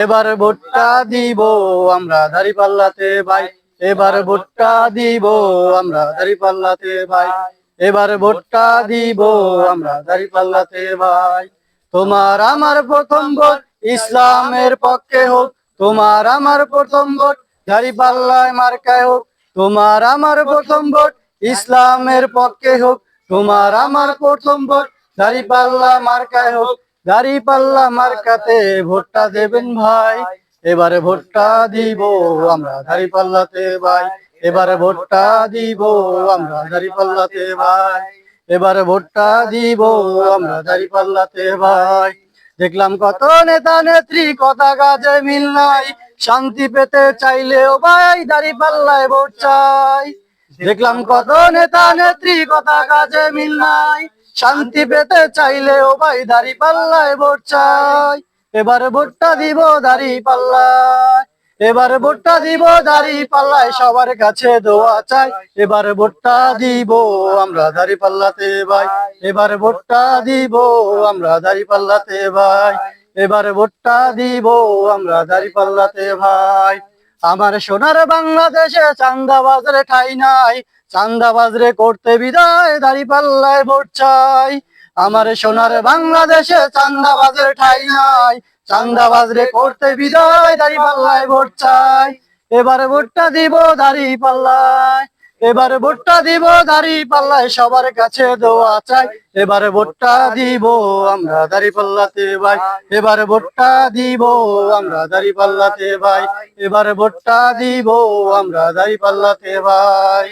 এবার ভোটটা দিব আমরা দাঁড়িপাল্লাতে ভাই, এবার ভোটটা দিব আমরা দাঁড়িপাল্লাতে ভাই, এবার ভোটটা দিব আমরা দাঁড়িপাল্লাতে ভাই। তোমার আমার প্রথম ভোট ইসলামের পক্ষে হোক, তোমার আমার প্রথম ভোট দাঁড়িপাল্লায় মার্কায় হোক, তোমার আমার প্রথম ভোট ইসলামের পক্ষে হোক, তোমার আমার প্রথম ভোট দাঁড়িপাল্লা মার্কায় হোক, দাঁড়িপাল্লা মার্কাতে ভোটটা দেবেন ভাই, এবারে ভোটটা দিব আমরা দাঁড়িপাল্লাতে ভাই, এবারে ভোটটা দিব আমরা দাঁড়িপাল্লাতে ভাই, এবারে ভোটটা দিব আমরা দাঁড়িপাল্লাতে ভাই। দেখলাম কত নেতা নেত্রী কথা কাজে মিল নাই, শান্তি পেতে চাইলেও ভাই দাঁড়িপাল্লায় ভোট চাই। দেখলাম কত নেতা নেত্রী কথা কাজে মিল নাই, শান্তি পেতে চাইলেও ভাই দাঁড়িপাল্লায় ভোট চাই। এবারে ভোটটা দিব দাঁড়িপাল্লায়, এবারে ভোটটা দিব দাঁড়িপাল্লায়, সবার কাছে দোয়া চাই, এবারে ভোটটা দিব আমরা দাঁড়িপাল্লাতে ভাই, এবারে ভোটটা দিব আমরা দাঁড়িপাল্লাতে ভাই, এবারে ভোটটা দিব আমরা দাঁড়িপাল্লাতে ভাই। আমার সোনার বাংলাদেশে চাঁদাবাজরে ঠাই নাই, চাঁদাবাজরে করতে বিদায় দাঁড়িপাল্লায় ভোট চাই। আমার সোনার বাংলাদেশে চাঁদাবাজরে ঠাই নাই, চাঁদাবাজরে করতে বিদায় দাঁড়িপাল্লায় ভোট চাই। এবারে ভোটটা দিব দাঁড়িপাল্লায়, এবারে ভোটটা দিব দাঁড়িপাল্লায়, সবার কাছে দোয়া চাই, এবারে ভোটটা দিব আমরা দাঁড়িপাল্লাতে ভাই, এবারে ভোটটা দিব আমরা দাঁড়িপাল্লাতে ভাই, এবারে ভোটটা দিব আমরা দাঁড়িপাল্লাতে ভাই।